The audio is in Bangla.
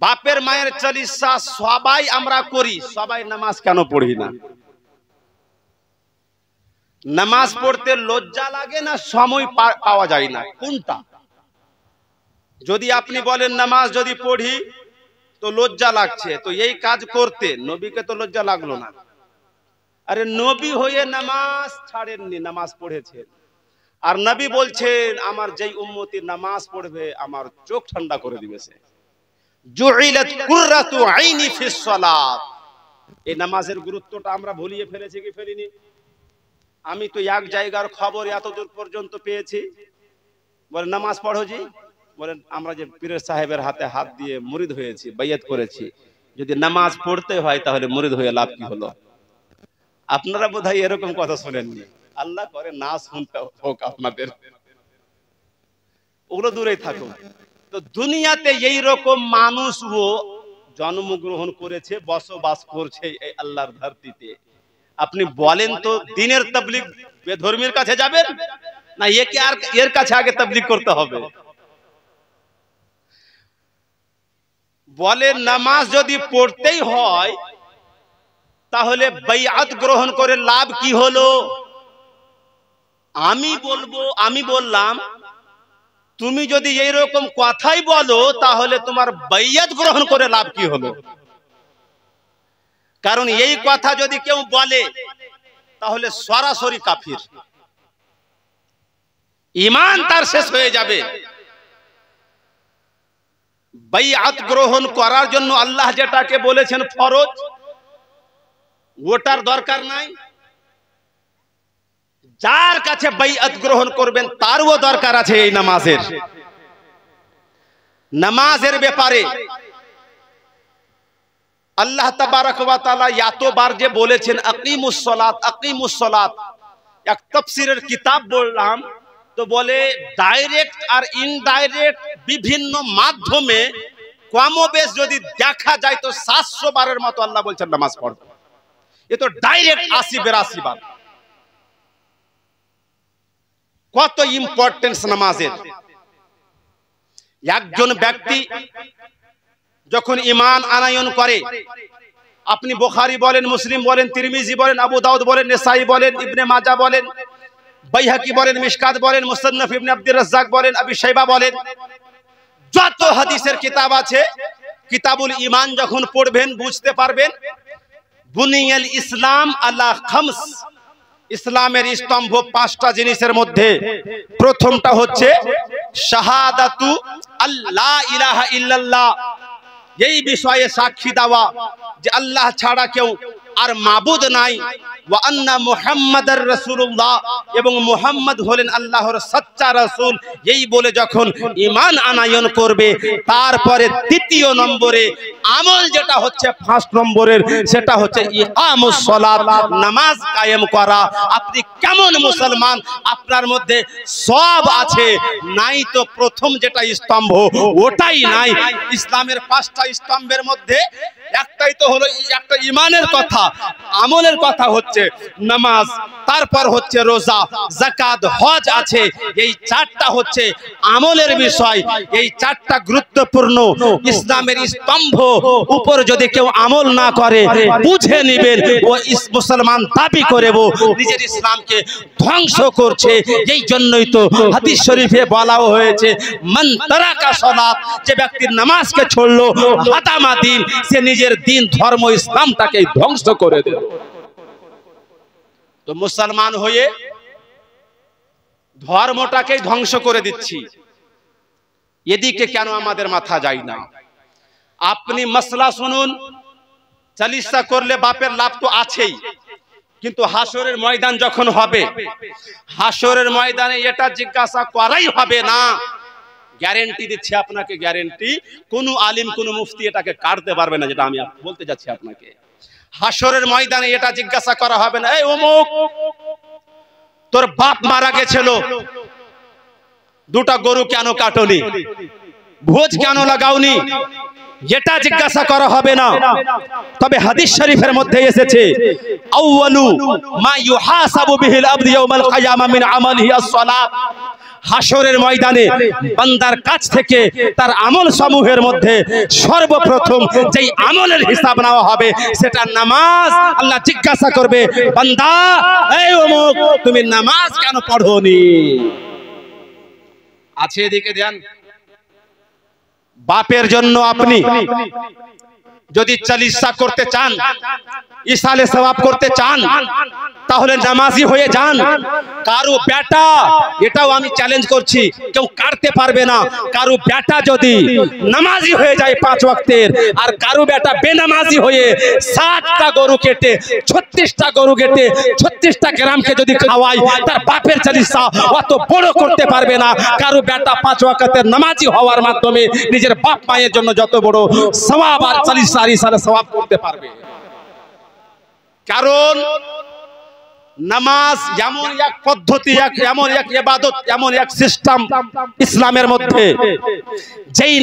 বাপের মায়ের চালিসা সবাই আমরা করি, সবাই নামাজ কেন পড়ি না? নামাজ পড়তে লজ্জা লাগে না সময় পাওয়া যায় না, কোনটা? যদি আপনি বলেন নামাজ যদি পড়ি তো লজ্জা লাগছে, তো এই কাজ করতে নবীকে তো লজ্জা লাগলো না। আরে নবী হয়ে নামাজ ছাড়েননি, নামাজ পড়েছেন। আর নবী বলছেন আমার যেই উম্মতি নামাজ পড়বে আমার চোখ ঠান্ডা করে দিবে সে। জুইলাত কুররাতু আইনি ফিস সালাত। এই নামাজের গুরুত্বটা আমরা ভুলিয়ে ফেলেছি কি ফেলিনি? আমি তো এক জায়গার খবর এতদূর পর্যন্ত পেয়েছি, বলে নামাজ পড়ো জি, বলেন আমরা যে পীরের সাহেবের হাতে হাত দিয়ে মুরিদ হয়েছি, বাইয়াত করেছি, যদি নামাজ পড়তে হয় তাহলে মুরিদ হয়ে লাভ কি হলো? আপনারা বোধহয় এরকম কথা শোনেননি। আল্লাহ করে না শুনতে হোক আপনাদের, ওগুলো দূরেই থাকুক। তো দুনিয়াতে এই রকম মানুষও জন্মগ্রহণ করেছে, বসবাস করছে এই আল্লাহর ধরতিতে। আপনি বলেন তো দ্বীনের তাবলীগ বেধর্মীর কাছে যাবেন না একে আর এর কাছে আগে তাবলীগ করতে হবে? বলে নামাজ যদি পড়তেই হয় তাহলে বাইআত গ্রহণ করে লাভ কি হলো? আমি বললাম তুমি যদি এইরকম কথাই বলো তাহলে তোমার বাইআত গ্রহণ করে লাভ কি হলো? কারণ এই কথা যদি কেউ বলে তাহলে সরাসরি কাফির, ঈমান তার শেষ হয়ে যাবে। বাইআত গ্রহণ করার জন্য আল্লাহ যেটাকে বলেছেন ফরজ, ওটার দরকার নাই। যার কাছে বাইআত গ্রহণ করবেন তারও দরকার আছে এই নামাজের। নামাজের ব্যাপারে আল্লাহ তাবারক ওয়া তাআলা এতবার যে বলেছেন আকিমুস সালাত আকিমুস সালাত, এক তাফসীরের কিতাব বললাম তো বলে ডাইরেক্ট আর ইনডাইরেক্ট বিভিন্ন মাধ্যমে কমবেশ যদি দেখা যায় তো 700 বারের মতো আল্লাহ বলছেন নামাজ পড়ো। এ তো ডাইরেক্ট 80-82 বার। কত ইম্পর্টেন্স নামাজের। একজন ব্যক্তি যখন ঈমান আনয়ন করে, আপনি বুখারী বলেন, মুসলিম বলেন, তিরমিজি বলেন, আবু দাউদ বলেন, নেসাই বলেন, ইবনে মাজাহ বলেন, বাইহাকি বলেন, মিশকাত বলেন, মুসান্নাফ ইবনে আব্দুর রাজ্জাক বলেন, আবি শাইবা বলেন, যত হাদিসের কিতাব আছে কিতাবুল ঈমান যখন পড়বেন বুঝতে পারবেন বুনিয়াল ইসলাম আলা খামস, ইসলামের স্তম্ভ 5টা জিনিসের মধ্যে প্রথমটা হচ্ছে শাহাদাতু আল্লা ইলাহা ইল্লাল্লাহ, এই বিষয়ে সাক্ষী দেওয়া যে আল্লাহ ছাড়া কেউ আর মাবুদ নাই, ওয়া আন্না মুহাম্মাদার রাসূলুল্লাহ, এবং মুহাম্মদ হলেন আল্লাহর সচ্চা রাসূল। এই বলে যখন ঈমান আনয়ন করবে তারপরে দ্বিতীয় নম্বরে আমল যেটা হচ্ছে 5 নম্বরের, সেটা হচ্ছে ইকামুস সালাত, নামাজ কায়েম করা। আপনি কেমন মুসলমান, আপনার মধ্যে সব আছে, নাই তো প্রথম যেটা স্তম্ভ ওটাই নাই। ইসলামের 5টা স্তম্ভের মধ্যে একটাই তো হলো একটা ঈমানের কথা, আমলের কথা হচ্ছে নামাজ, তারপর হচ্ছে রোজা, যাকাত, হজ আছে। এই 4টা হচ্ছে আমলের বিষয়। এই 4টা গুরুত্বপূর্ণ ইসলামের স্তম্ভ। উপর যদি কেউ আমল না করে বুঝে নেবেন ও মুসলমান দাবি করে নিজের ইসলামকে ধ্বংস করছে। এই জন্যই তো হাদিস শরীফে বলাও হয়েছে মান তারাকা সালাত, যে ব্যক্তি নামাজকে ছাড়লো হাদামা দ্বীন, সে নিজের দ্বীন ধর্ম ইসলামটাকে ধ্বংস করে দেবে। তো মুসলমান হয়ে ধর্মটাকে ধ্বংস করে দিচ্ছি, এদিকে কেন আমাদের মাথা যায় না? আপনি মাসলা শুনুন, চালিসা করলে বাপের লাভ তো আছেই, কিন্তু হাসরের ময়দান যখন হবে, হাসরের ময়দানে এটা জিজ্ঞাসা করাই হবে না। গ্যারেন্টি দিচ্ছি আপনাকে, গ্যারেন্টি। কোন আলিম কোন মুফতি এটাকে কাটতে পারবে না, যেটা আমি বলতে যাচ্ছি আপনাকে। হাসরের ময়দানে এটা জিজ্ঞাসা করা হবে না, এই অমুক তোর বাপ মারা গেছিল, 2টা গরু কেন কাটনি, ভোজ কেন লাগাওনি, এটা জিজ্ঞাসা করা হবে না। তবে হাদিস শরীফের মধ্যে এসেছে আউয়ালু মা ইউহাসাবু বিহিল আবদু ইয়াউমাল কিয়ামা মিন আমালিহি আস-সালাত, হাসরের ময়দানে বান্দার কাছ থেকে তার আমল সমূহের মধ্যে সর্বপ্রথম যেই আমলের হিসাব নেওয়া হবে সেটা নামাজ। আল্লাহ জিজ্ঞাসা করবে, বান্দা এই অমুক তুমি নামাজ কেন পড়োনি? আছে এদিকে ধ্যান। বাপের জন্য আপনি যদি চালিসা করতে চান, ইসালে সওয়াব করতে চান, তাহলে নামাজি হয়ে যান। কারো বেটা, এটাও আমি চ্যালেঞ্জ করছি, কেউ কাটতে পারবে না, কারো বেটা যদি নামাজি হয়ে যায় 5 ওয়াক্তের, আর কারো বেটা বেনামাজি হয়ে 60টা গরু কেটে 36টা গরু কেটে 36টা গ্রামকে যদি খাওয়ায়, তার বাপের চালিসা অত বড় করতে পারবে না। কারো বেটা 5 ওয়াক্তের নামাজি হওয়ার মাধ্যমে নিজের বাপ মায়ের জন্য যত বড় সওয়াব আর চালিসা আর ইসালে সওয়াব করতে পারবে। কারণ নামাজ এমন এক পদ্ধতি, এমন এক ইবাদত, এমন এক সিস্টেম ইসলামের মধ্যে, যেই